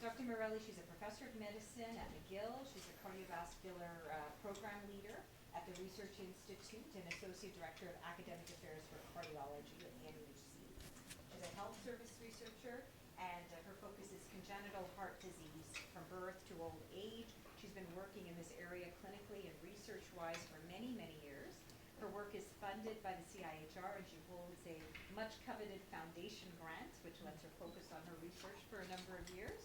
Dr. Marelli, she's a professor of medicine at McGill. She's a cardiovascular program leader at the Research Institute and associate director of academic affairs for cardiology at the MUHC. She's a health service researcher, and her focus is congenital heart disease from birth to old age. She's been working in this area clinically and research-wise for many, many years. Her work is funded by the CIHR, and she holds a much-coveted foundation grant, which lets her focus on her research for a number of years.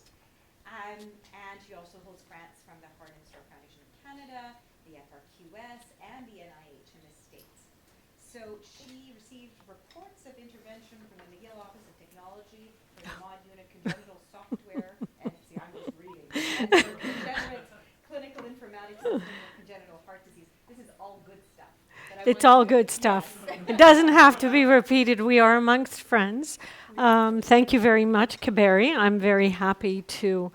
And she also holds grants from the Heart and Stroke Foundation of Canada, the FRQS, and the NIH in the States. So she received reports of intervention from the McGill Office of Technology for the mod unit Congenital Software, and see, I'm just reading, and for Congenital Clinical Informatics System of Congenital Heart Disease. This is all good stuff. It's all good stuff. Yes. It doesn't have to be repeated. We are amongst friends. Thank you very much, Kaberi. I'm very happy to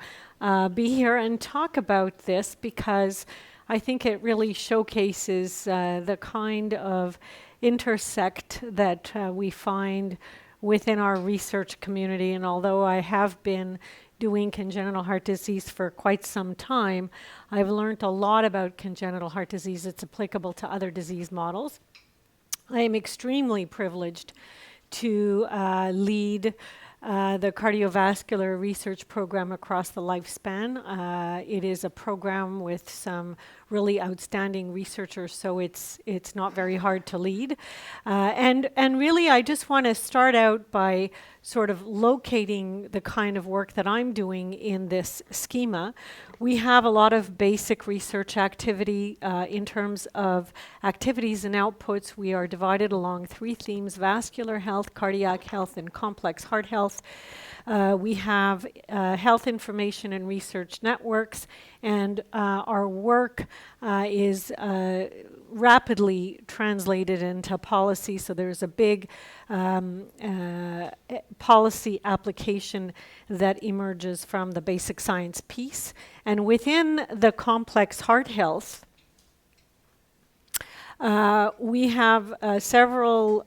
be here and talk about this because I think it really showcases the kind of intersect that we find within our research community. And although I have been doing congenital heart disease for quite some time, I've learned a lot about congenital heart disease. It's applicable to other disease models. I am extremely privileged to lead the cardiovascular research program across the lifespan. It is a program with some really outstanding researchers, so it's not very hard to lead. And really, I just want to start out by sort of locating the kind of work that I'm doing in this schema. We have a lot of basic research activity in terms of activities and outputs. We are divided along 3 themes: vascular health, cardiac health, and complex heart health. We have health information and research networks, and our work is rapidly translated into policy. So there's a big policy application that emerges from the basic science piece. And within the complex heart health, we have several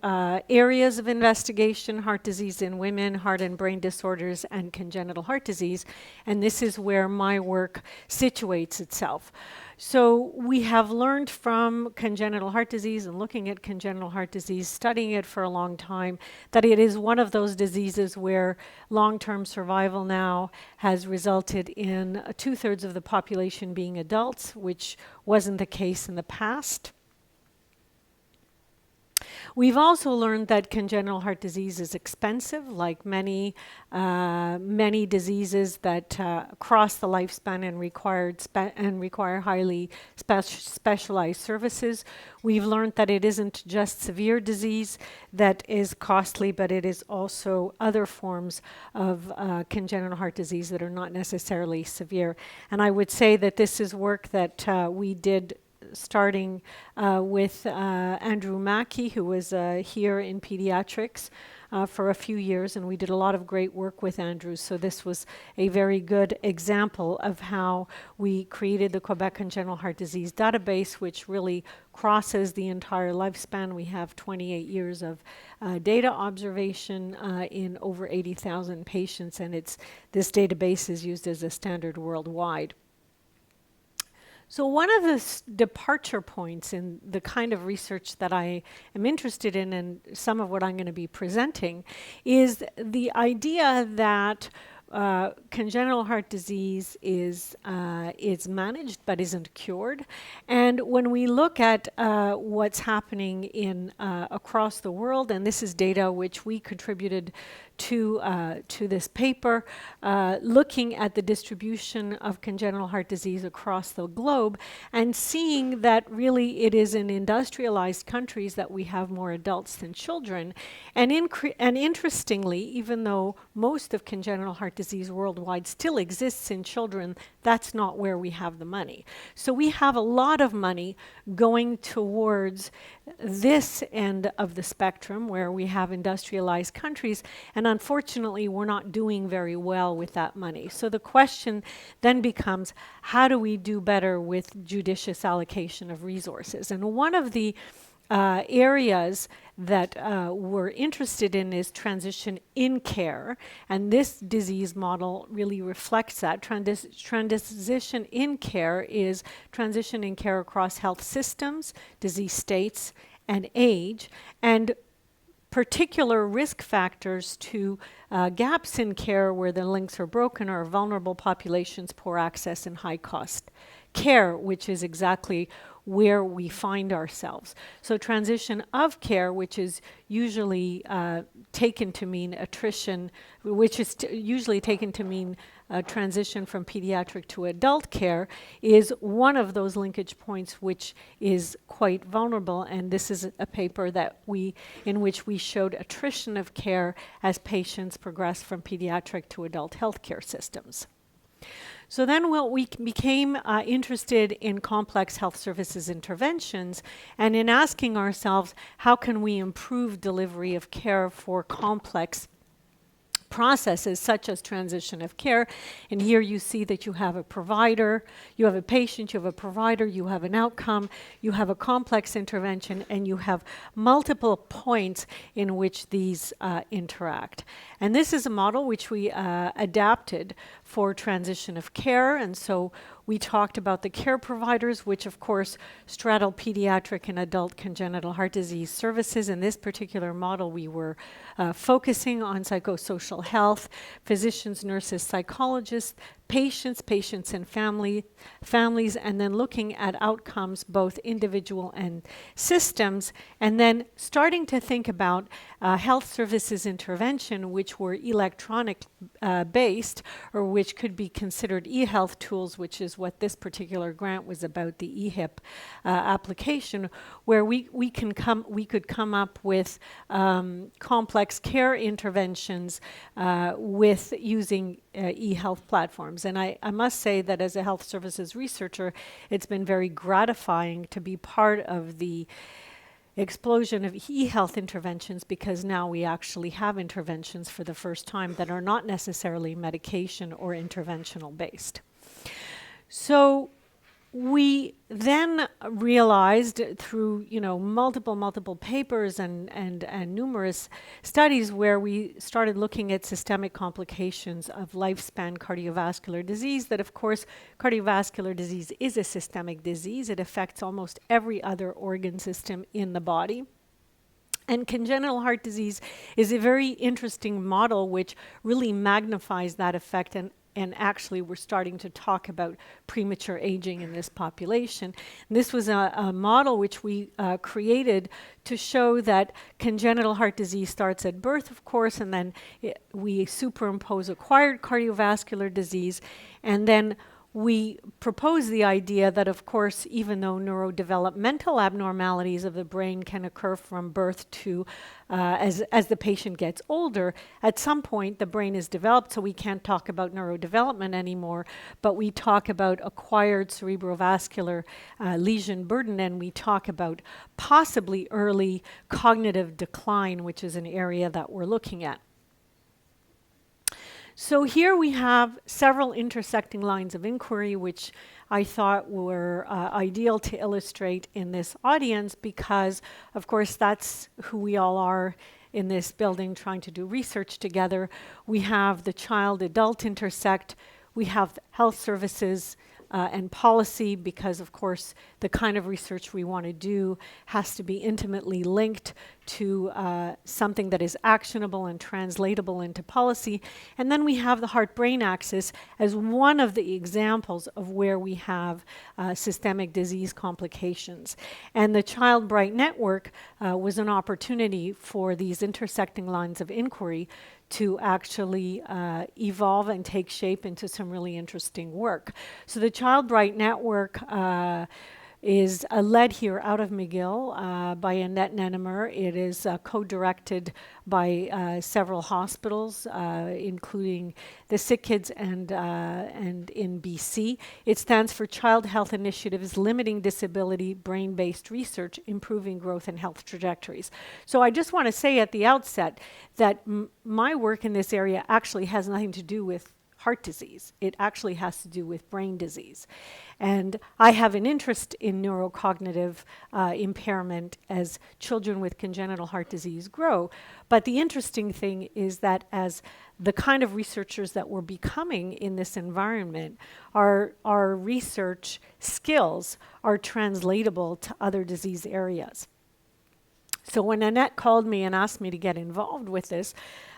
areas of investigation: heart disease in women, heart and brain disorders, and congenital heart disease. And this is where my work situates itself. So we have learned from congenital heart disease and looking at congenital heart disease, studying it for a long time, that it is one of those diseases where long-term survival now has resulted in 2/3 of the population being adults, which wasn't the case in the past. We've also learned that congenital heart disease is expensive, like many diseases that cross the lifespan and require highly specialized services. We've learned that it isn't just severe disease that is costly, but it is also other forms of congenital heart disease that are not necessarily severe. And I would say that this is work that we did starting with Andrew Mackey, who was here in pediatrics for a few years, and we did a lot of great work with Andrew. So this was a very good example of how we created the Quebec Congenital Heart Disease Database, which really crosses the entire lifespan. We have 28 years of data observation in over 80,000 patients, and this database is used as a standard worldwide. So one of the departure points in the kind of research that I am interested in, and some of what I'm going to be presenting, is the idea that congenital heart disease is managed but isn't cured. And when we look at what's happening in across the world, and this is data which we contributed to this paper, looking at the distribution of congenital heart disease across the globe and seeing that really it is in industrialized countries that we have more adults than children. And interestingly, even though most of congenital heart disease worldwide still exists in children, that's not where we have the money. So we have a lot of money going towards this end of the spectrum where we have industrialized countries, and unfortunately we're not doing very well with that money. So the question then becomes, how do we do better with judicious allocation of resources? And one of the areas that we're interested in is transition in care, and this disease model really reflects that. Transition in care is transition in care across health systems, disease states, and age, and particular risk factors to gaps in care where the links are broken are vulnerable populations, poor access, and high cost care, which is exactly where we find ourselves. So transition of care, which is usually taken to mean attrition, which is usually taken to mean transition from pediatric to adult care, is one of those linkage points which is quite vulnerable. And this is a paper that in which we showed attrition of care as patients progress from pediatric to adult healthcare systems. So then we became interested in complex health services interventions and in asking ourselves, how can we improve delivery of care for complex processes such as transition of care? And here you see that you have a provider, you have a patient, you have a provider, you have an outcome, you have a complex intervention, and you have multiple points in which these interact. And this is a model which we adapted for transition of care. And so we talked about the care providers, which of course straddle pediatric and adult congenital heart disease services. In this particular model, we were focusing on psychosocial health, physicians, nurses, psychologists, patients and families, and then looking at outcomes, both individual and systems, and then starting to think about health services intervention, which were electronic based, or which could be considered e-health tools, which is what this particular grant was about, the EHIP application, where we could come up with complex care interventions with using e-health platforms. And I must say that as a health services researcher, it's been very gratifying to be part of the explosion of e-health interventions, because now we actually have interventions for the first time that are not necessarily medication or interventional based. So we then realized through multiple papers and numerous studies where we started looking at systemic complications of lifespan cardiovascular disease that, of course, cardiovascular disease is a systemic disease. It affects almost every other organ system in the body. And congenital heart disease is a very interesting model which really magnifies that effect, and actually we're starting to talk about premature aging in this population. And this was a model which we created to show that congenital heart disease starts at birth, of course, and then we superimpose acquired cardiovascular disease, and then we propose the idea that, of course, even though neurodevelopmental abnormalities of the brain can occur from birth to as the patient gets older, at some point the brain is developed, so we can't talk about neurodevelopment anymore, but we talk about acquired cerebrovascular lesion burden, and we talk about possibly early cognitive decline, which is an area that we're looking at. So here we have several intersecting lines of inquiry, which I thought were ideal to illustrate in this audience, because, of course, that's who we all are in this building trying to do research together. We have the child-adult intersect. We have health services and policy, because, of course, the kind of research we want to do has to be intimately linked to something that is actionable and translatable into policy. And then we have the heart-brain axis as one of the examples of where we have systemic disease complications. And the Child Bright Network was an opportunity for these intersecting lines of inquiry to actually evolve and take shape into some really interesting work. So the Child Bright Network is led here out of McGill by Annette Nenemer. It is co-directed by several hospitals, including the Sick Kids and in BC. It stands for Child Health Initiatives Limiting Disability Brain-Based Research, Improving Growth and Health Trajectories. So I just want to say at the outset that my work in this area actually has nothing to do with heart disease. It actually has to do with brain disease. And I have an interest in neurocognitive impairment as children with congenital heart disease grow. But the interesting thing is that as the kind of researchers that we're becoming in this environment, our research skills are translatable to other disease areas. So when Annette called me and asked me to get involved with this,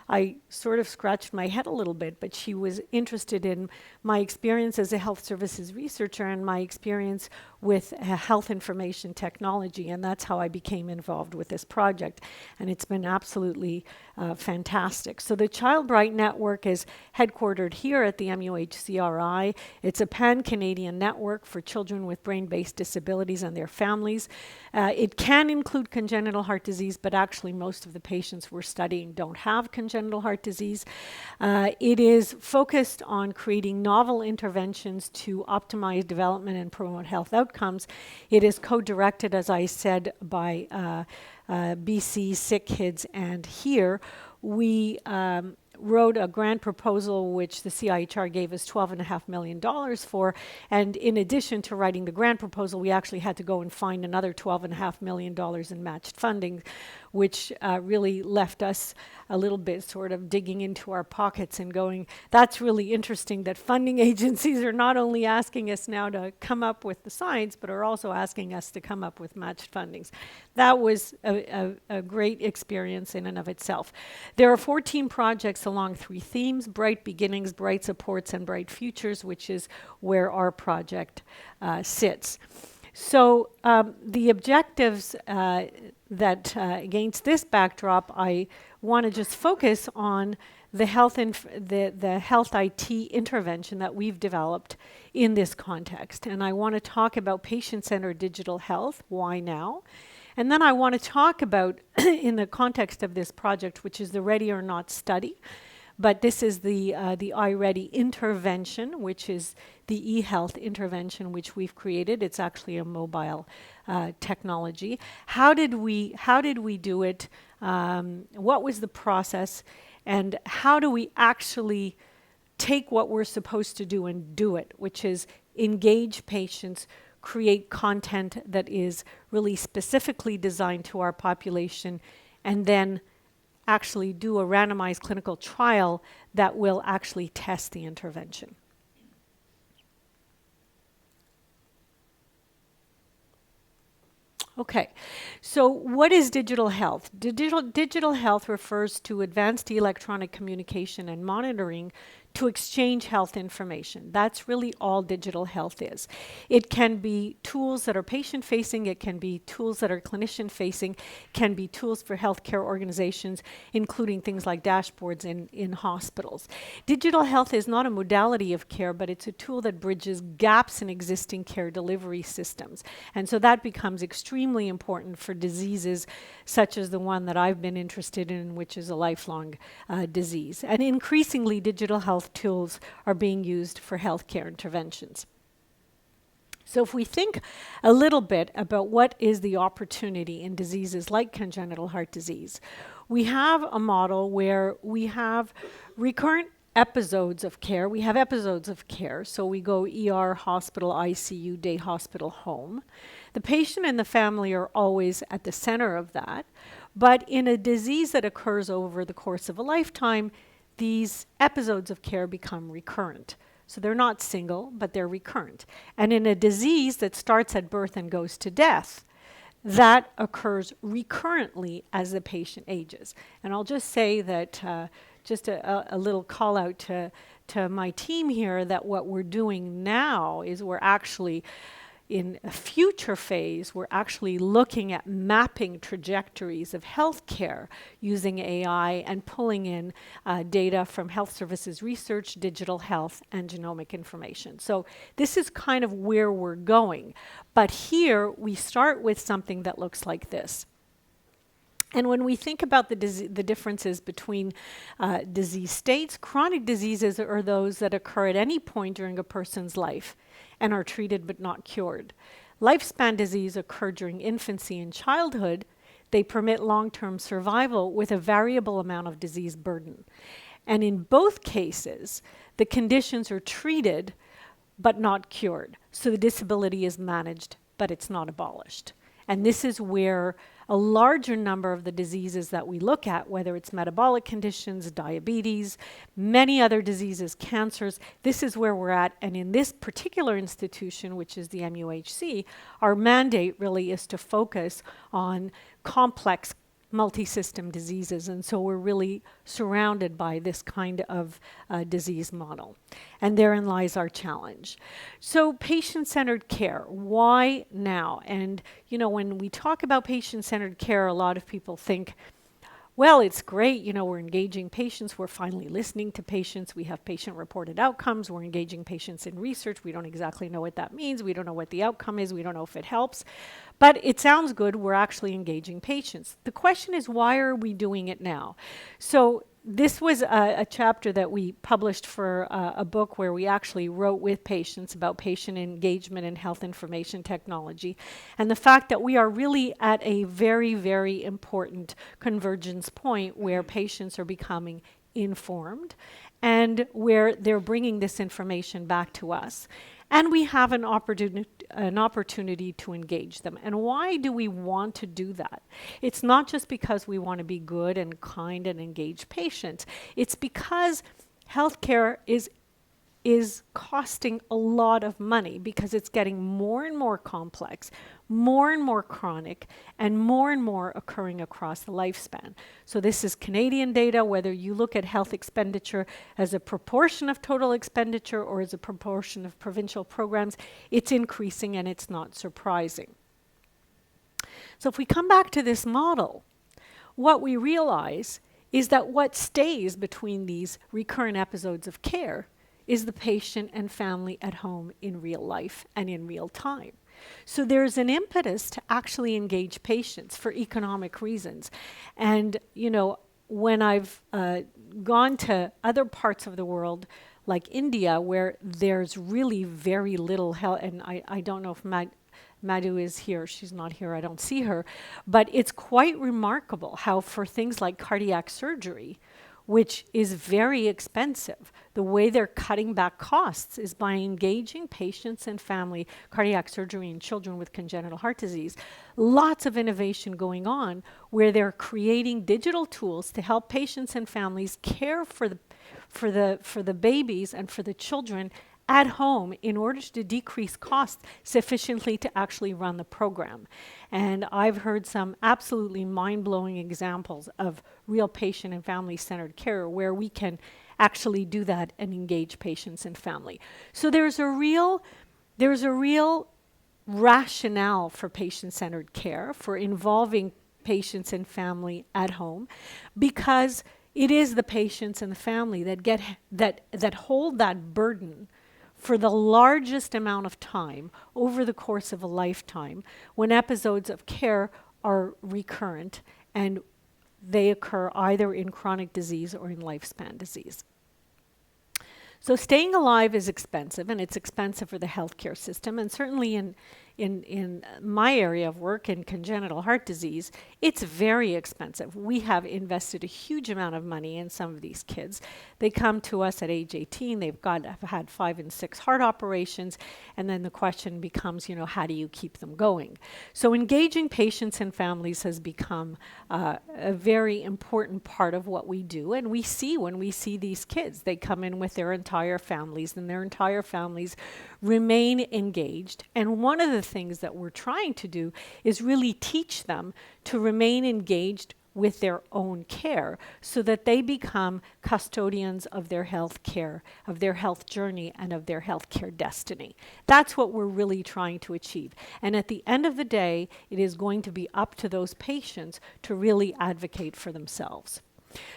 I sort of scratched my head a little bit, but she was interested in my experience as a health services researcher and my experience with health information technology, and that's how I became involved with this project. And it's been absolutely fantastic. So the Child Bright Network is headquartered here at the MUHC. It's a pan-Canadian network for children with brain-based disabilities and their families. It can include congenital heart disease, but actually most of the patients we're studying don't have congenital heart disease. It is focused on creating novel interventions to optimize development and promote health outcomes. It is co-directed, as I said, by BC, Sick Kids, and here we wrote a grant proposal which the CIHR gave us $12.5 million for, and in addition to writing the grant proposal, we actually had to go and find another $12.5 million in matched funding, which really left us a little bit sort of digging into our pockets and going, that's really interesting that funding agencies are not only asking us now to come up with the science, but are also asking us to come up with matched fundings. That was a great experience in and of itself. There are 14 projects along 3 themes: Bright Beginnings, Bright Supports, and Bright Futures, which is where our project sits. So the objectives that against this backdrop, I want to just focus on the health IT intervention that we've developed in this context. And I want to talk about patient-centered digital health, why now? And then I want to talk about, in the context of this project, which is the READYorNot study, but this is the iReady intervention, which is the eHealth intervention which we've created. It's actually a mobile technology. How did we do it? What was the process? And how do we actually take what we're supposed to do and do it, which is engage patients, create content that is really specifically designed to our population, and then actually do a randomized clinical trial that will actually test the intervention. Okay, so what is digital health? Digital health refers to advanced electronic communication and monitoring to exchange health information. That's really all digital health is. It can be tools that are patient-facing, it can be tools that are clinician-facing, can be tools for healthcare organizations, including things like dashboards in hospitals. Digital health is not a modality of care, but it's a tool that bridges gaps in existing care delivery systems. And so that becomes extremely important for diseases such as the one that I've been interested in, which is a lifelong disease. And increasingly, digital health tools are being used for healthcare interventions. So if we think a little bit about what is the opportunity in diseases like congenital heart disease, we have a model where we have recurrent episodes of care. We have episodes of care. So we go ER, hospital, ICU, day hospital, home. The patient and the family are always at the center of that. But in a disease that occurs over the course of a lifetime, these episodes of care become recurrent. So they're not single, but they're recurrent. And in a disease that starts at birth and goes to death, that occurs recurrently as the patient ages. And I'll just say that, just a little call out to my team here, that what we're doing now is we're actually, in a future phase, we're actually looking at mapping trajectories of healthcare using AI and pulling in data from health services research, digital health, and genomic information. So this is kind of where we're going. But here we start with something that looks like this. And when we think about the differences between disease states, chronic diseases are those that occur at any point during a person's life and are treated but not cured. Lifespan disease occur during infancy and childhood. They permit long-term survival with a variable amount of disease burden. And in both cases, the conditions are treated but not cured. So the disability is managed, but it's not abolished. And this is where a larger number of the diseases that we look at, whether it's metabolic conditions, diabetes, many other diseases, cancers, this is where we're at. And in this particular institution, which is the MUHC, our mandate really is to focus on complex multi-system diseases. And so we're really surrounded by this kind of disease model. And therein lies our challenge. So patient-centered care, why now? And, you know, when we talk about patient-centered care, a lot of people think, well, it's great, you know, we're engaging patients, we're finally listening to patients, we have patient-reported outcomes, we're engaging patients in research, we don't exactly know what that means, we don't know what the outcome is, we don't know if it helps, but it sounds good, we're actually engaging patients. The question is, why are we doing it now? So this was a chapter that we published for a book where we actually wrote with patients about patient engagement and health information technology, and the fact that we are really at a very, very important convergence point where patients are becoming informed and where they're bringing this information back to us. And we have an opportunity to engage them. And why do we want to do that? It's not just because we want to be good and kind and engage patients. It's because healthcare is costing a lot of money because it's getting more and more complex, more and more chronic, and more occurring across the lifespan. So this is Canadian data, whether you look at health expenditure as a proportion of total expenditure or as a proportion of provincial programs, it's increasing and it's not surprising. So if we come back to this model, what we realize is that what stays between these recurrent episodes of care is the patient and family at home in real life and in real time. So there's an impetus to actually engage patients for economic reasons. And, you know, when I've gone to other parts of the world, like India, where there's really very little health, and I don't know if Madhu is here. She's not here. I don't see her. But it's quite remarkable how for things like cardiac surgery, which is very expensive, the way they're cutting back costs is by engaging patients and family, cardiac surgery in children with congenital heart disease. Lots of innovation going on where they're creating digital tools to help patients and families care for the babies and for the children at home in order to decrease costs sufficiently to actually run the program. And I've heard some absolutely mind-blowing examples of real patient and family-centered care where we can actually do that and engage patients and family. So there's a real rationale for patient-centered care, for involving patients and family at home, because it is the patients and the family that hold that burden for the largest amount of time over the course of a lifetime when episodes of care are recurrent and they occur either in chronic disease or in lifespan disease. So staying alive is expensive, and it's expensive for the healthcare system, and certainly in my area of work in congenital heart disease, it's very expensive. We have invested a huge amount of money in some of these kids. They come to us at age 18, they've had 5 and 6 heart operations, and then the question becomes, you know, how do you keep them going? So engaging patients and families has become a very important part of what we do, and we see when we see these kids, they come in with their entire families, and their entire families remain engaged. And one of the things that we're trying to do is really teach them to remain engaged with their own care so that they become custodians of their health care, of their health journey, and of their healthcare destiny. That's what we're really trying to achieve. And at the end of the day, it is going to be up to those patients to really advocate for themselves.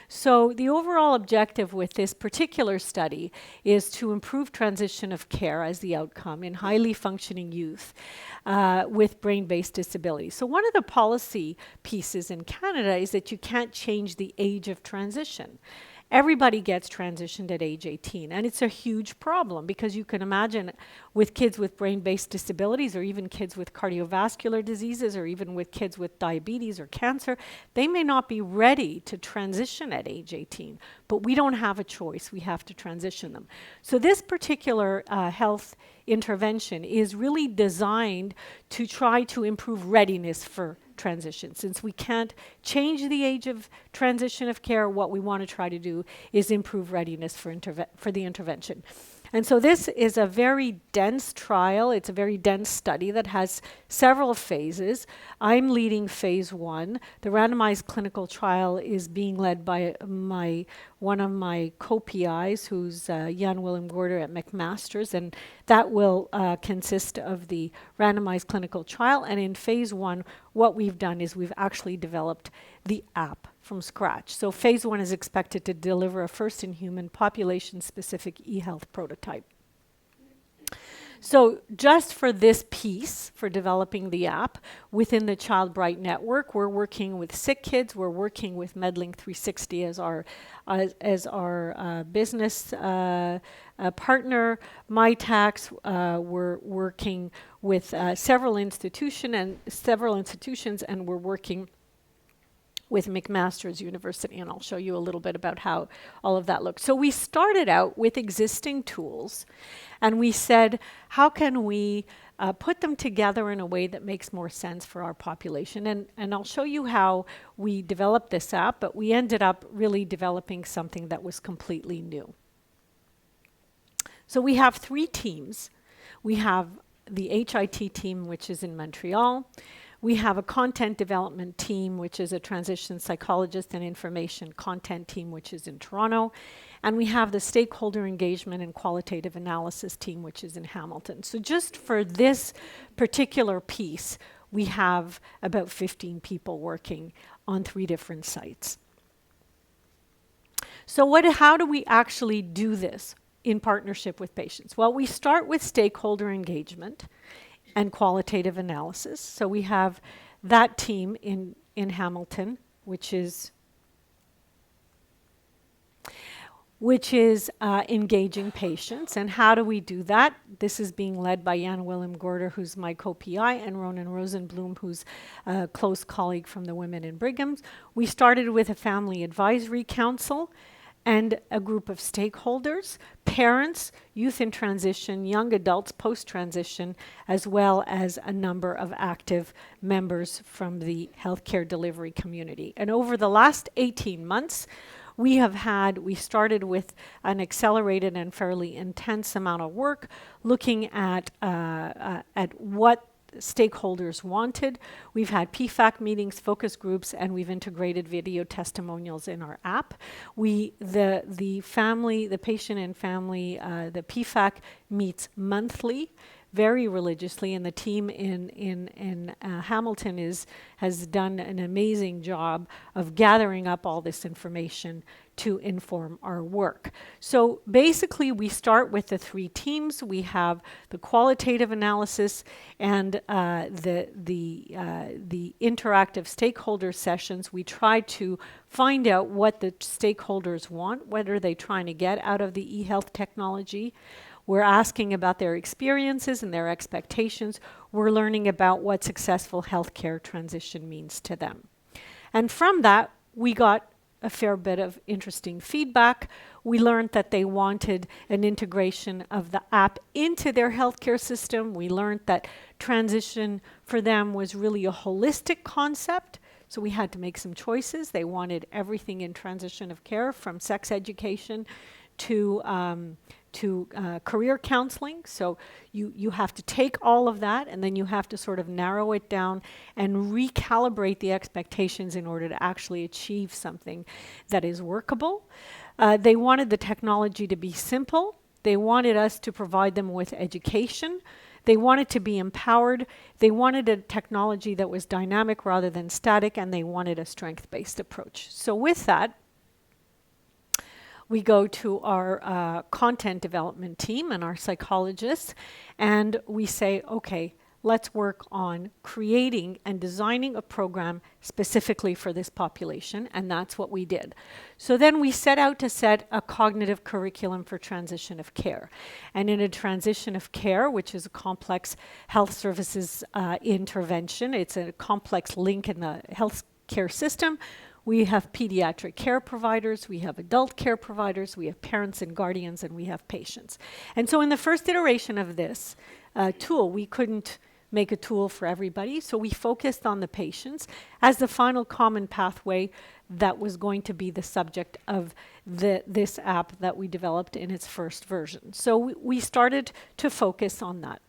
So the overall objective with this particular study is to improve transition of care as the outcome in highly functioning youth with brain-based disability. So one of the policy pieces in Canada is that you can't change the age of transition. everybody gets transitioned at age 18. And it's a huge problem because you can imagine with kids with brain-based disabilities, or even kids with cardiovascular diseases, or even with kids with diabetes or cancer, they may not be ready to transition at age 18. But we don't have a choice. We have to transition them. So this particular health intervention is really designed to try to improve readiness for transition. Since we can't change the age of transition of care, what we want to try to do is improve readiness for the intervention. And so this is a very dense trial. It's a very dense study that has several phases. I'm leading phase 1. The randomized clinical trial is being led by one of my co-PIs, who's Jan Willem Gorder at McMaster's, and that will consist of the randomized clinical trial. And in phase 1, what we've done is we've actually developed the app from scratch. So phase 1 is expected to deliver a first-in-human population-specific e-health prototype. So just for this piece, for developing the app, within the Child Bright network, we're working with sick kids, we're working with MedLink 360 as our business partner, MyTax. We're working with several institutions, and we're working with McMaster's University, and I'll show you a little bit about how all of that looks. So we started out with existing tools, and we said, how can we put them together in a way that makes more sense for our population? And I'll show you how we developed this app, but we ended up really developing something that was completely new. So we have 3 teams. We have the HIT team, which is in Montreal. We have a content development team, which is a transition psychologist and information content team, which is in Toronto. And we have the stakeholder engagement and qualitative analysis team, which is in Hamilton. So just for this particular piece, we have about 15 people working on 3 different sites. So how do we actually do this in partnership with patients? Well, we start with stakeholder engagement and qualitative analysis. So we have that team in Hamilton, which is engaging patients. And how do we do that? This is being led by Jan Willem Gorder, who's my co-PI, and Ronan Rosenblum, who's a close colleague from the Women in Brigham's. We started with a family advisory council and a group of stakeholders, parents, youth in transition, young adults post-transition, as well as a number of active members from the healthcare delivery community. And over the last 18 months, we started with an accelerated and fairly intense amount of work looking at what stakeholders wanted. We've had PFACC meetings, focus groups, and we've integrated video testimonials in our app. The patient and family, the PFACC meets monthly, very religiously, and the team in Hamilton has done an amazing job of gathering up all this information to inform our work. So basically, we start with the 3 teams. We have the qualitative analysis and the interactive stakeholder sessions. We try to find out what the stakeholders want. What are they trying to get out of the e-health technology? We're asking about their experiences and their expectations. We're learning about what successful healthcare transition means to them. And from that, we got a fair bit of interesting feedback. We learned that they wanted an integration of the app into their healthcare system. We learned that transition for them was really a holistic concept. So we had to make some choices. They wanted everything in transition of care, from sex education to career counseling. So you have to take all of that, and then you have to sort of narrow it down and recalibrate the expectations in order to actually achieve something that is workable. They wanted the technology to be simple. They wanted us to provide them with education. They wanted to be empowered. They wanted a technology that was dynamic rather than static, and they wanted a strength-based approach. So with that, we go to our content development team and our psychologists, and we say, okay, let's work on creating and designing a program specifically for this population, and that's what we did. So then we set out to set a cognitive curriculum for transition of care. And in a transition of care, which is a complex health services intervention, it's a complex link in the health care system. We have pediatric care providers, we have adult care providers, we have parents and guardians, and we have patients. And so in the first iteration of this tool, we couldn't make a tool for everybody, so we focused on the patients as the final common pathway that was going to be the subject of this app that we developed in its first version. So we started to focus on that.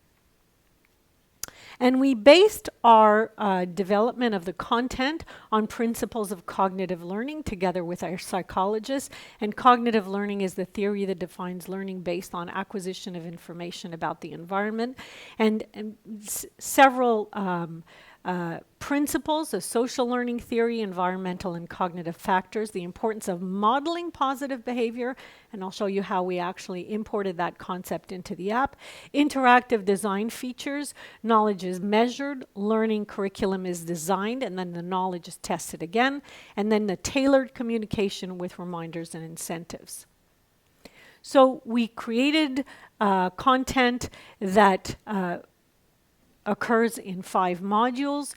And we based our development of the content on principles of cognitive learning together with our psychologists. And cognitive learning is the theory that defines learning based on acquisition of information about the environment. And several principles of social learning theory, environmental and cognitive factors, the importance of modeling positive behavior, and I'll show you how we actually imported that concept into the app. Interactive design features, knowledge is measured, learning curriculum is designed, and then the knowledge is tested again, and then the tailored communication with reminders and incentives. So we created content that occurs in 5 modules.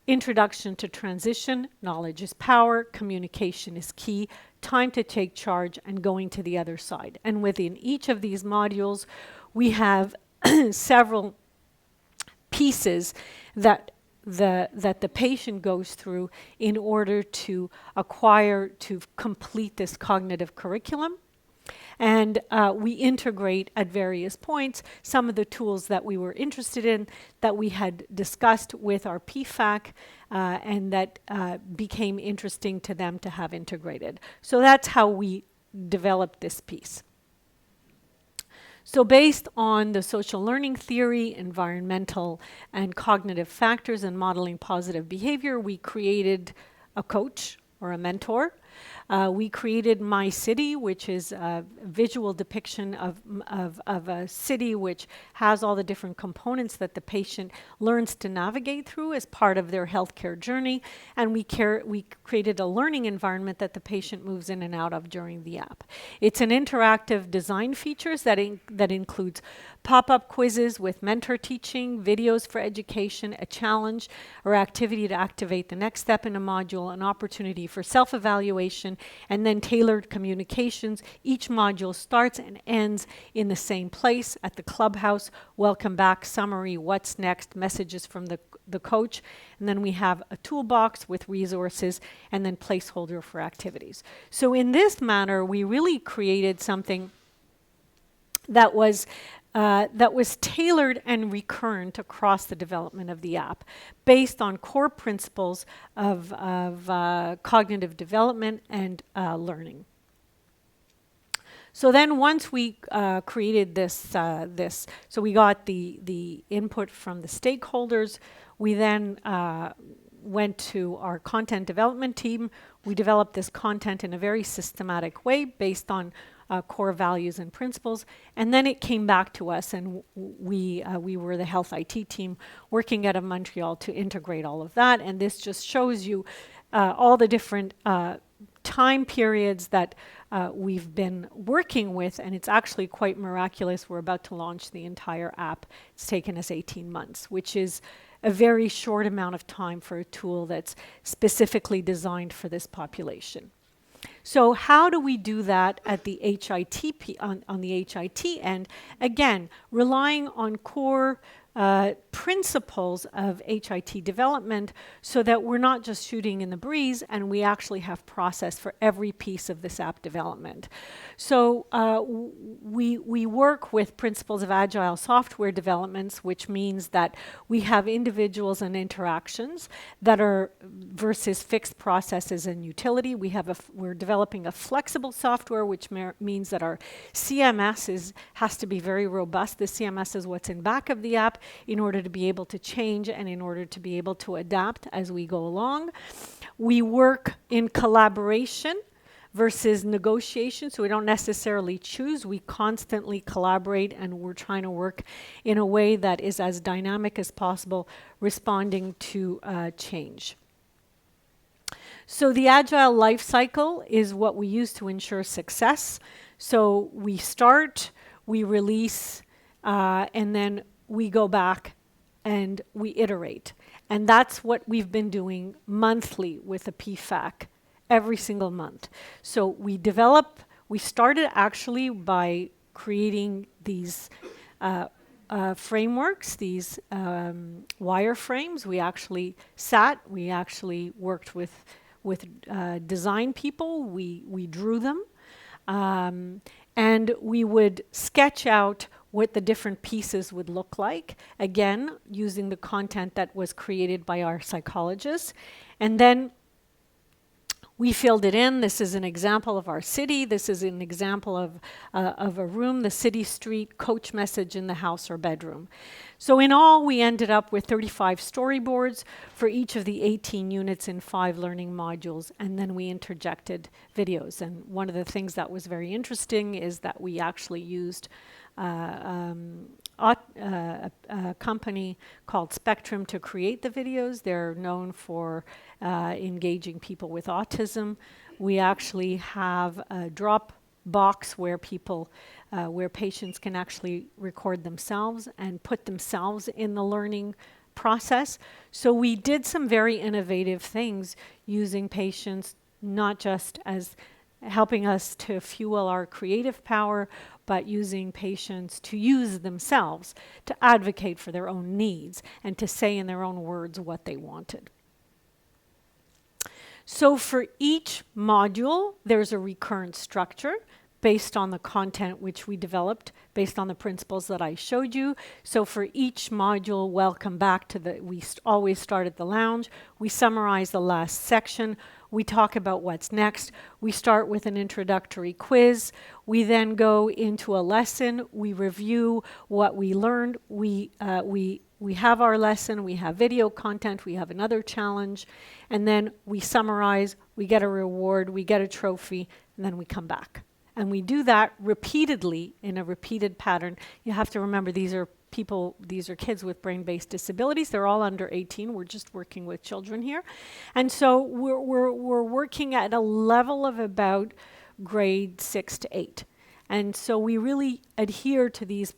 Introduction to transition, knowledge is power, communication is key, time to take charge, and going to the other side. And within each of these modules, we have several pieces that the patient goes through in order to complete this cognitive curriculum. And we integrate at various points some of the tools that we were interested in, that we had discussed with our PFAC, and that became interesting to them to have integrated. So that's how we developed this piece. So based on the social learning theory, environmental and cognitive factors, and modeling positive behavior, we created a coach or a mentor. We created My City, which is a visual depiction of a city which has all the different components that the patient learns to navigate through as part of their healthcare journey. And we created a learning environment that the patient moves in and out of during the app. It's an interactive design features that includes pop-up quizzes with mentor teaching, videos for education, a challenge or activity to activate the next step in a module, an opportunity for self-evaluation, and then tailored communications. Each module starts and ends in the same place at the clubhouse. Welcome back, summary, what's next, messages from the coach. And then we have a toolbox with resources and then placeholder for activities. So in this manner, we really created something that was tailored and recurrent across the development of the app, based on core principles of cognitive development and learning. So then once we created this, so we got the input from the stakeholders, we then went to our content development team. We developed this content in a very systematic way based on core values and principles, and then it came back to us, and we were the health IT team working out of Montreal to integrate all of that. And this just shows you all the different time periods that we've been working with, and it's actually quite miraculous. We're about to launch the entire app. It's taken us 18 months, which is a very short amount of time for a tool that's specifically designed for this population. So how do we do that at the HIT on the HIT end? Again, relying on core principles of HIT development, so that we're not just shooting in the breeze, and we actually have process for every piece of this app development. So we work with principles of Agile Software Developments, which means that we have individuals and interactions that are versus fixed processes and utility. We're developing a flexible software, which means that our CMS has to be very robust. The CMS is what's in back of the app, in order to be able to change and in order to be able to adapt as we go along. We work in collaboration versus negotiation. So we don't necessarily choose, we constantly collaborate, and we're trying to work in a way that is as dynamic as possible, responding to change. So the agile life cycle is what we use to ensure success. So we start, we release, and then we go back and we iterate. And that's what we've been doing monthly with the PFACC, every single month. So we started actually by creating these frameworks, these wireframes. We actually worked with design people, we drew them, and we would sketch out what the different pieces would look like, again, using the content that was created by our psychologists. And then we filled it in. This is an example of our city. This is an example of a room, the city, street, coach message in the house or bedroom. So in all, we ended up with 35 storyboards for each of the 18 units in 5 learning modules, and then we interjected videos. And one of the things that was very interesting is that we actually used a company called Spectrum to create the videos. They're known for engaging people with autism. We actually have a drop box where patients can actually record themselves and put themselves in the learning process. So we did some very innovative things using patients, not just as helping us to fuel our creative power, but using patients to use themselves to advocate for their own needs and to say in their own words what they wanted. So for each module, there's a recurrent structure based on the content which we developed, based on the principles that I showed you. So for each module, welcome back to we always start at the lounge. We summarize the last section. We talk about what's next. We start with an introductory quiz. We then go into a lesson. We review what we learned. We have our lesson. We have video content. We have another challenge. And then we summarize. We get a reward. We get a trophy. And then we come back. And we do that repeatedly in a repeated pattern. You have to remember these are kids with brain-based disabilities. They're all under 18. We're just working with children here. And so we're working at a level of about grade 6 to 8. And so we really adhere to these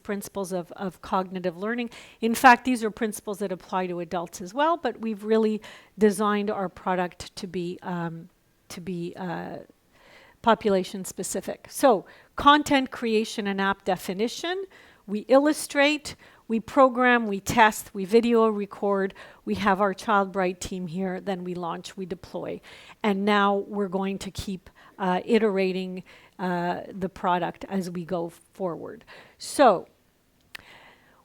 principles of cognitive learning. In fact, these are principles that apply to adults as well, but we've really designed our product to be population specific. So content creation and app definition, we illustrate, we program, we test, we video record, we have our Child Bright team here, then we launch, we deploy. And now we're going to keep iterating the product as we go forward. So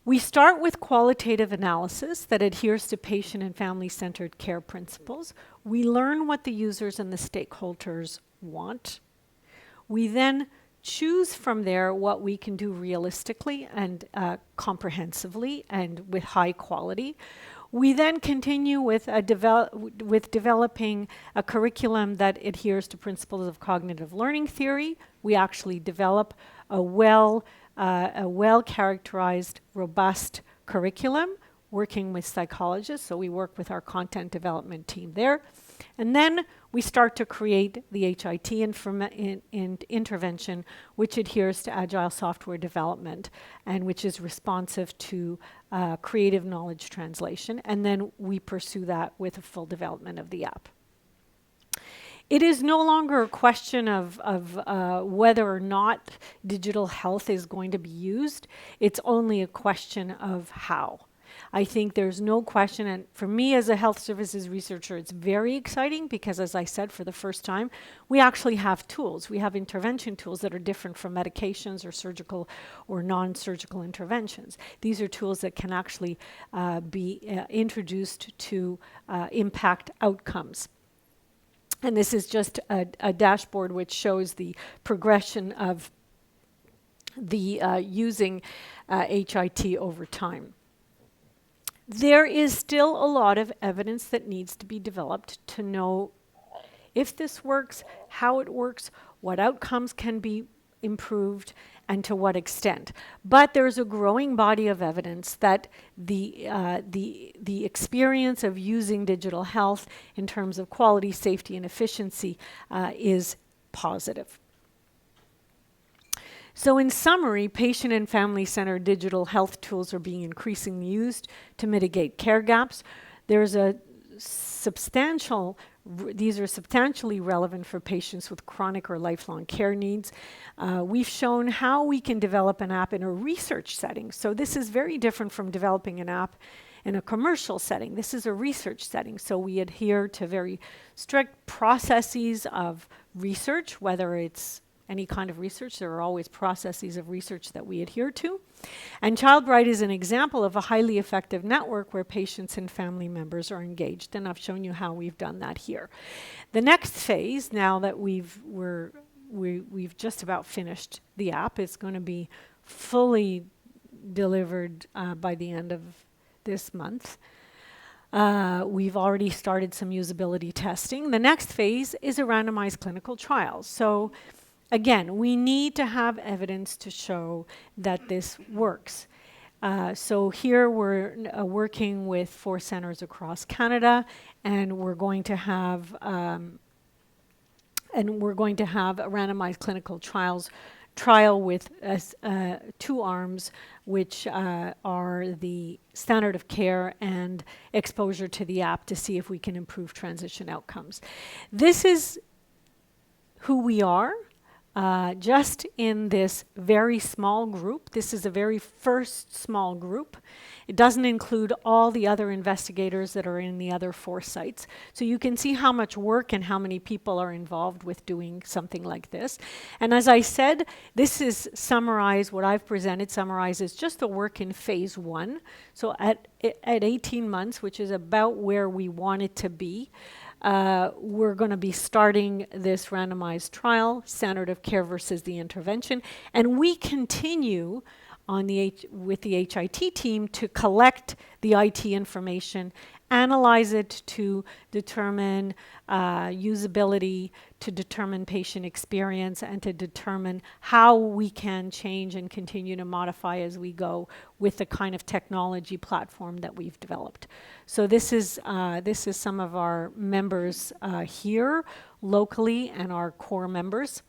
we start with qualitative analysis that adheres to patient and family-centered care principles. We learn what the users and the stakeholders want. We then choose from there what we can do realistically and comprehensively and with high quality. We then continue with developing a curriculum that adheres to principles of cognitive learning theory. We actually develop a well-characterized, robust curriculum working with psychologists. So we work with our content development team there. And then we start to create the HIT intervention, which adheres to Agile Software Development and which is responsive to creative knowledge translation. And then we pursue that with a full development of the app. It is no longer a question of whether or not digital health is going to be used. It's only a question of how. I think there's no question, and for me as a health services researcher, it's very exciting because, as I said, for the first time, we actually have tools. We have intervention tools that are different from medications or surgical or non-surgical interventions. These are tools that can actually be introduced to impact outcomes. And this is just a dashboard which shows the progression of the using HIT over time. There is still a lot of evidence that needs to be developed to know if this works, how it works, what outcomes can be improved, and to what extent. But there's a growing body of evidence that the experience of using digital health in terms of quality, safety, and efficiency is positive. So in summary, patient and family-centered digital health tools are being increasingly used to mitigate care gaps. There's a these are substantially relevant for patients with chronic or lifelong care needs. We've shown how we can develop an app in a research setting. So this is very different from developing an app in a commercial setting. This is a research setting. So we adhere to very strict processes of research, whether it's any kind of research. There are always processes of research that we adhere to. And ChildBright is an example of a highly effective network where patients and family members are engaged. And I've shown you how we've done that here. The next phase, now that we've just about finished the app, it's going to be fully delivered by the end of this month. We've already started some usability testing. The next phase is a randomized clinical trial. So again, we need to have evidence to show that this works. So here we're working with 4 centers across Canada, and we're going to have a randomized clinical trial with 2 arms, which are the standard of care and exposure to the app to see if we can improve transition outcomes. This is who we are. Just in this very small group. This is a very first small group. It doesn't include all the other investigators that are in the other 4 sites. So you can see how much work and how many people are involved with doing something like this. And as I said, this is summarized, what I've presented summarizes just the work in phase 1. So at 18 months, which is about where we want it to be, we're going to be starting this randomized trial, standard of care versus the intervention, and we continue on with the HIT team to collect the IT information, analyze it to determine usability, to determine patient experience, and to determine how we can change and continue to modify as we go with the kind of technology platform that we've developed. So this is some of our members here locally and our core members.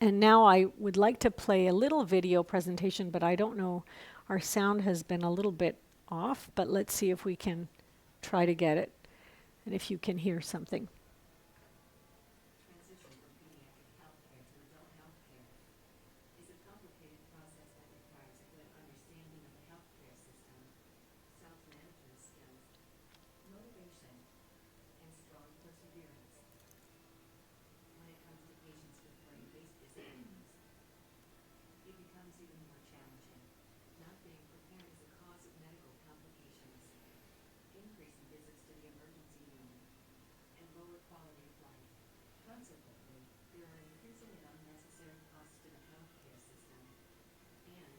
And now I would like to play a little video presentation, but I don't know, our sound has been a little bit off, but let's see if we can try to get it and if you can hear something. Transition from pediatric healthcare to adult healthcare is a complicated process that requires a good understanding of the healthcare system, self-management skills, motivation, and strong perseverance. When it comes to patients with brain-based disabilities, it becomes even more challenging. Not being prepared is a cause of medical complications, increasing visits to the emergency room, and lower quality of life. Consequently, there are increasing and unnecessary costs to the healthcare system, and,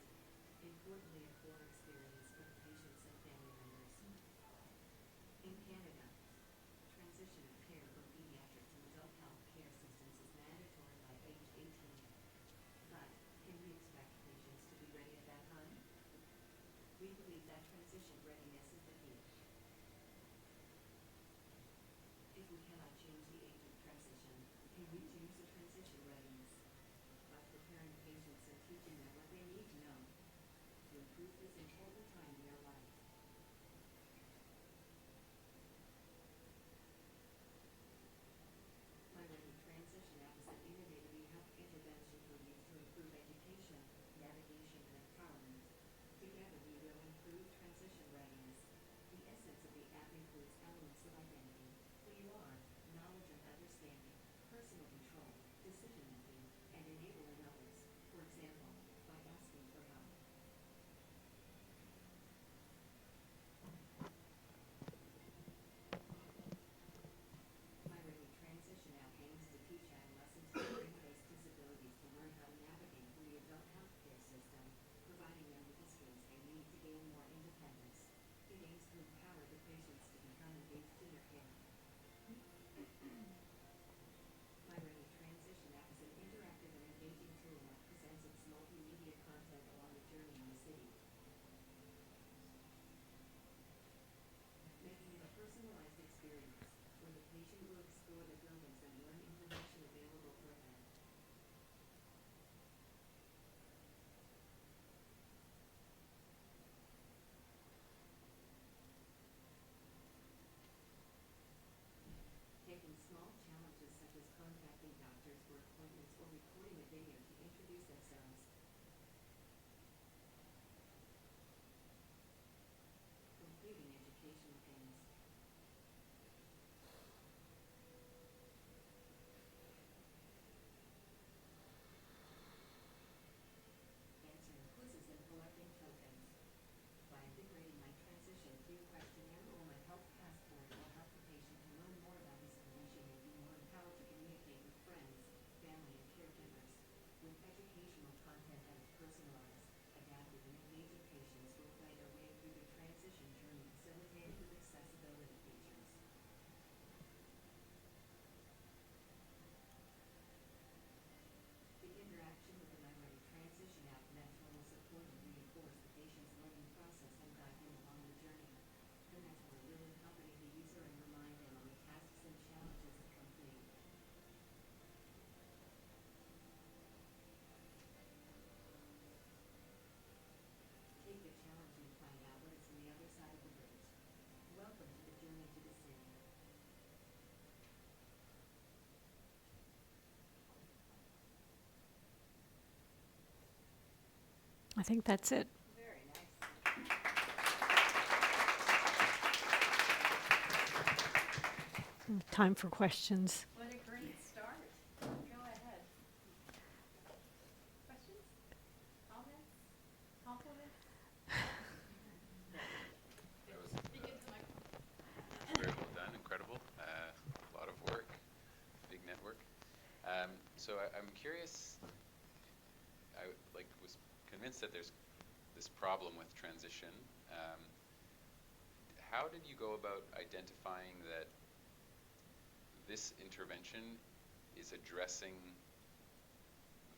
importantly, a poor experience for the patients and family members. In Canada, transition of care from pediatric to adult health care systems is mandatory by age 18. But can we expect patients to be ready at that time? We believe that transition readiness is the key. If we cannot change the age of transition, can we change the transition readiness? By preparing patients and teaching them what they need to know to improve this important time in their life. My Ready Transition app is an innovative e-health intervention for youth to improve education, navigation, and empowerment. Together we will improve transition readiness. The essence of the app includes elements of identity, who you are, knowledge and understanding, personal control, decision-making, and enabling others, for example, by asking for help. My Ready Transition app aims to teach adolescents with brain-based disabilities to learn how to navigate through the adult healthcare system, providing them with the skills they need to gain more independence. It aims to empower the patients to become engaged in their care. patient's learning process and guide them along the journey. The mentor will accompany the user and remind them on the tasks and challenges to complete. Take the challenge and find out what is on the other side of the route. Welcome to the journey to the city. I think that's it. Very nice. Time for questions. What a great start. Go ahead. Questions? Comments? Compliments? That was very well done, incredible. A lot of work, big network. So I'm curious. I was convinced that there's this problem with transition. How did you go about identifying that this intervention is addressing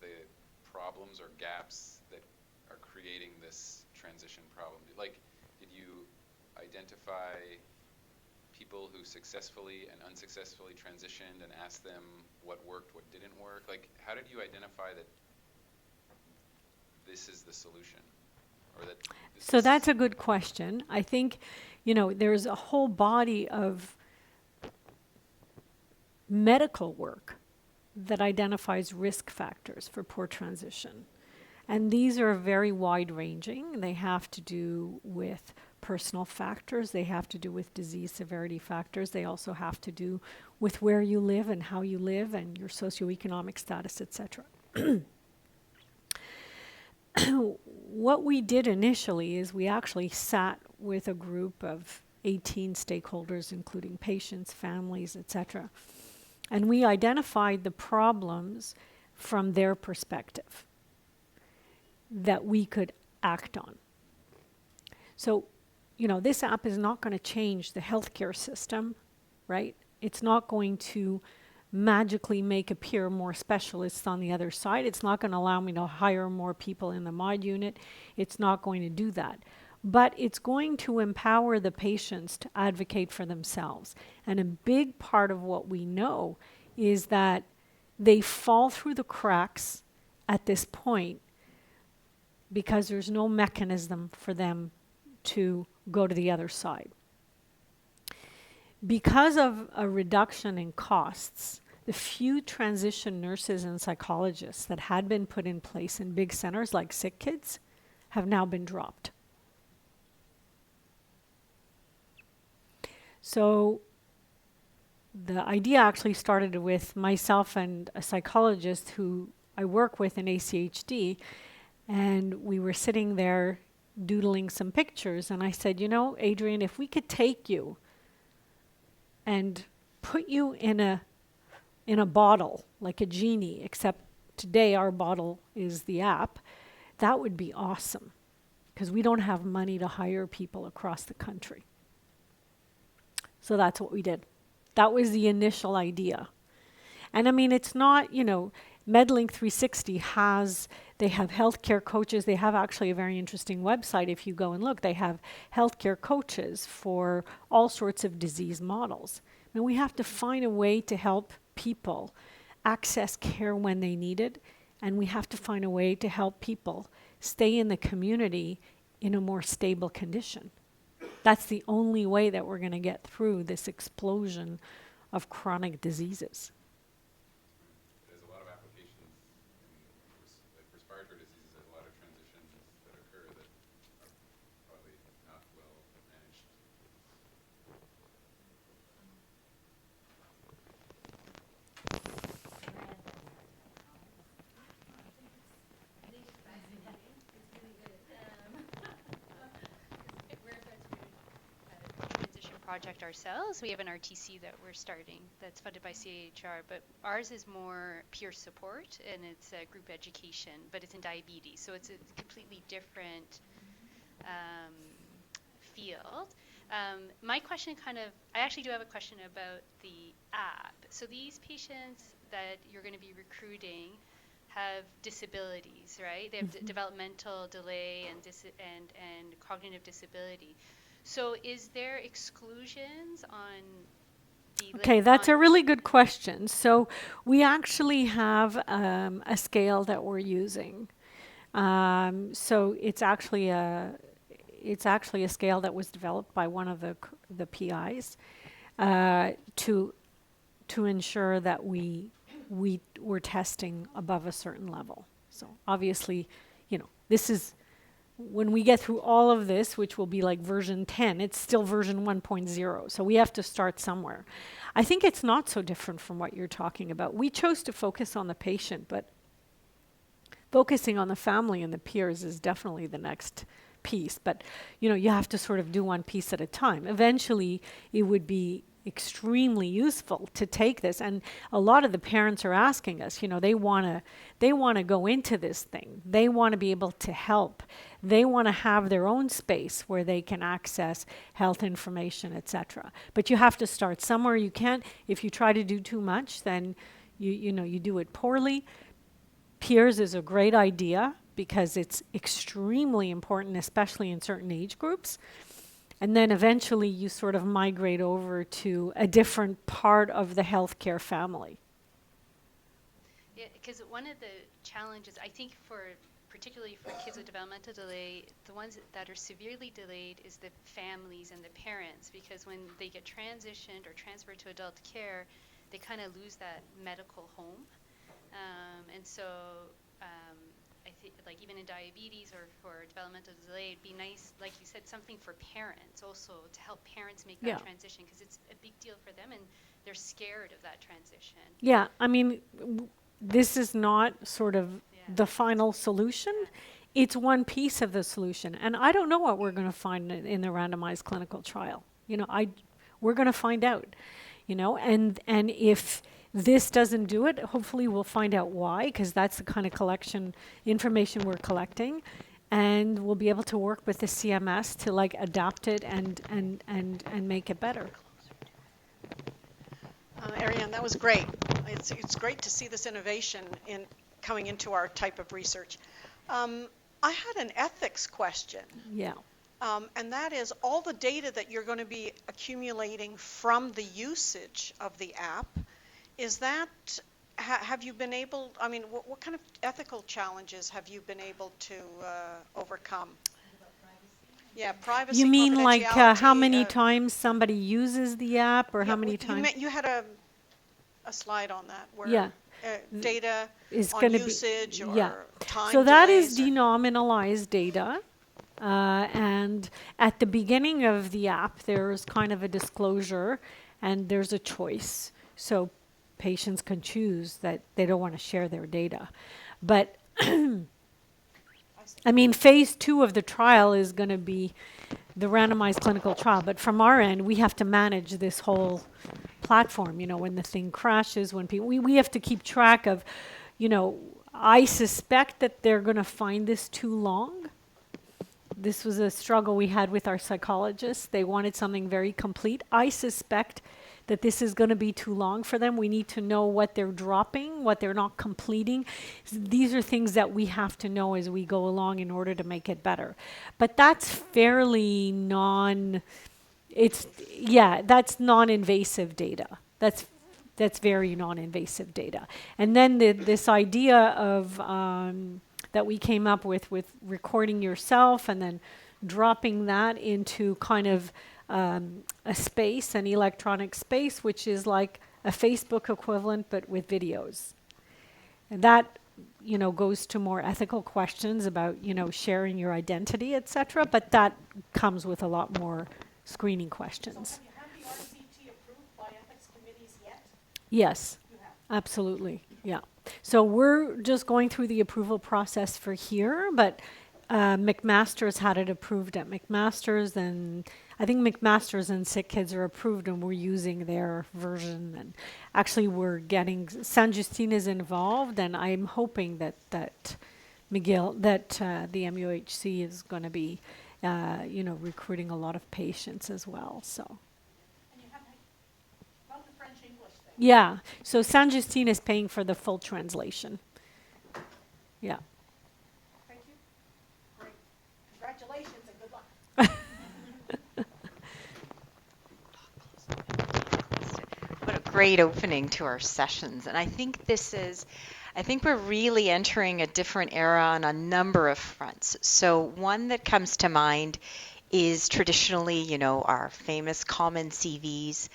the problems or gaps that are creating this transition problem? Did you identify people who successfully and unsuccessfully transitioned and ask them what worked, what didn't work? How did you identify that this is the solution? Or that So that's a good question. I think, there's a whole body of medical work that identifies risk factors for poor transition. And these are very wide-ranging. They have to do with personal factors. They have to do with disease severity factors. They also have to do with where you live and how you live and your socioeconomic status, etc. What we did initially is we actually sat with a group of 18 stakeholders, including patients, families, etc. And we identified the problems from their perspective that we could act on. So, this app is not going to change the healthcare system, right? It's not going to magically make appear more specialists on the other side. It's not going to allow me to hire more people in the mod unit. It's not going to do that. But it's going to empower the patients to advocate for themselves. And a big part of what we know is that they fall through the cracks at this point because there's no mechanism for them to go to the other side. Because of a reduction in costs, the few transition nurses and psychologists that had been put in place in big centers like Sick Kids have now been dropped. So the idea actually started with myself and a psychologist who I work with in ACHD, and we were sitting there doodling some pictures, and I said, Adrian, if we could take you and put you in a bottle, like a genie, except today our bottle is the app, that would be awesome, because we don't have money to hire people across the country. So that's what we did. That was the initial idea. And it's not, MedLink 360 they have healthcare coaches. They have actually a very interesting website if you go and look. They have healthcare coaches for all sorts of disease models. And we have to find a way to help people access care when they need it, and we have to find a way to help people stay in the community in a more stable condition. That's the only way that we're going to get through this explosion of chronic diseases. There's a lot of applications in respiratory diseases. There's a lot of transitions that occur that are probably not well managed. Transition project ourselves. We have an RTC that we're starting that's funded by CHR, but ours is more peer support and it's group education, but it's in diabetes, so it's a completely different field. My question I actually do have a question about the app. So these patients that you're going to be recruiting, have disabilities, right? They have developmental delay and and cognitive disability. So is there exclusions on the Okay, that's a really good question. So we actually have a scale that we're using. So it's actually a scale that was developed by one of the PIs to ensure that we were testing above a certain level. So obviously, this is, when we get through all of this, which will be like version 10, it's still version 1.0. So we have to start somewhere. I think it's not so different from what you're talking about. We chose to focus on the patient, but focusing on the family and the peers is definitely the next piece. But, you have to sort of do one piece at a time. Eventually, it would be extremely useful to take this, and a lot of the parents are asking us, they want to go into this thing. They want to be able to help. They want to have their own space where they can access health information, etc. But you have to start somewhere. You can't, if you try to do too much, then you do it poorly. Peers is a great idea because it's extremely important, especially in certain age groups. And then eventually you sort of migrate over to a different part of the healthcare family. Yeah, because one of the challenges, I think, particularly for kids with developmental delay, the ones that are severely delayed is the families and the parents, because when they get transitioned or transferred to adult care, they kind of lose that medical home. And so I think, like, even in diabetes or for developmental delay, it'd be nice, like you said, something for parents also, to help parents make that transition, because it's a big deal for them and they're scared of that transition. Yeah, I mean, this is not sort of the final solution. It's one piece of the solution. And I don't know what we're going to find in the randomized clinical trial. We're going to find out, and if this doesn't do it, hopefully we'll find out why, because that's the kind of information we're collecting, and we'll be able to work with the CMS to adapt it and make it better. Ariane, that was great. It's great to see this innovation coming into our type of research. I had an ethics question. Yeah. And that is, all the data that you're going to be accumulating from the usage of the app, is that, have you been able, what kind of ethical challenges have you been able to overcome? Yeah, privacy, you mean like how many confidentiality, times somebody uses the app, or how many times? You had a slide on that where data is on going to usage be, or time So that is delays denominalized data. And at the beginning of the app, there's kind of a disclosure and there's a choice. So patients can choose that they don't want to share their data. But phase 2 of the trial is going to be the randomized clinical trial. But from our end, we have to manage this whole platform. When the thing crashes, when people, we have to keep track of, I suspect that they're going to find this too long. This was a struggle we had with our psychologists. They wanted something very complete. I suspect that this is going to be too long for them. We need to know what they're dropping, what they're not completing. These are things that we have to know as we go along in order to make it better. But that's fairly that's non-invasive data. That's very non-invasive data. And then this idea of that we came up with recording yourself and then dropping that into kind of a space, an electronic space, which is like a Facebook equivalent, but with videos. And that, goes to more ethical questions about, sharing your identity, etc. But that comes with a lot more screening questions. So have you had the RCT approved by ethics committees yet? Yes, You have. absolutely. Yeah. So we're just going through the approval process for here, but McMaster's had it approved at McMaster's, and I think McMaster's and Sick Kids are approved, and we're using their version. And actually, we're getting San Justine is involved, and I'm hoping that McGill, the MUHC is going to be, recruiting a lot of patients as well. So. And you have about the French-English thing. Yeah. So San Justine is paying for the full translation. Yeah. Thank you. Great. Congratulations and good luck. What a great opening to our sessions. And I think we're really entering a different era on a number of fronts. So one that comes to mind is traditionally, our famous common CVs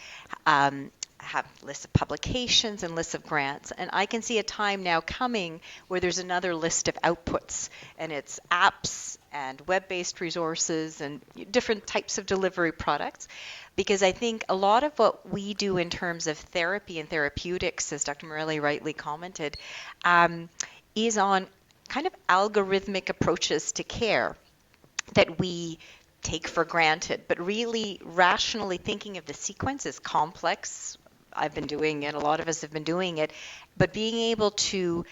have lists of publications and lists of grants. And I can see a time now coming where there's another list of outputs, and it's apps and web-based resources and different types of delivery products. Because I think a lot of what we do in terms of therapy and therapeutics, as Dr. Marelli rightly commented, is on kind of algorithmic approaches to care that we take for granted, but really rationally thinking of the sequence is complex. I've been doing it, a lot of us have been doing it, but being able to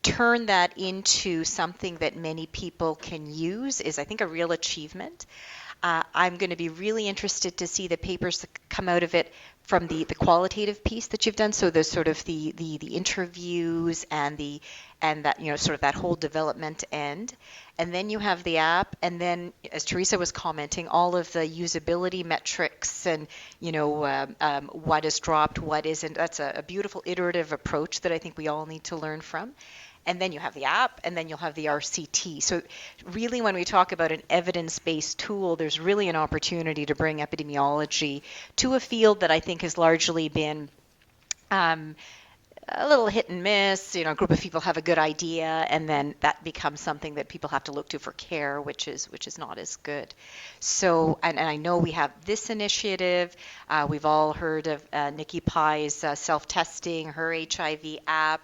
turn that into something that many people can use is, I think, a real achievement. I'm going to be really interested to see the papers that come out of it from the qualitative piece that you've done. So the sort of the interviews and that sort of that whole development end, and then you have the app, and then as Teresa was commenting, all of the usability metrics and what is dropped, what isn't. That's a beautiful iterative approach that I think we all need to learn from. And then you have the app, and then you'll have the RCT. So really, when we talk about an evidence-based tool, there's really an opportunity to bring epidemiology to a field that I think has largely been a little hit and miss. A group of people have a good idea, and then that becomes something that people have to look to for care, which is not as good. So, and I know we have this initiative. We've all heard of Nikki Pye's self-testing, her HIV app.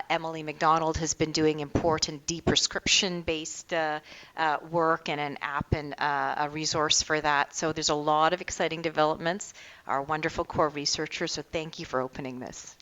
Emily McDonald has been doing important deprescription-based work and an app and a resource for that. So there's a lot of exciting developments. Our wonderful core researchers. So thank you for opening this.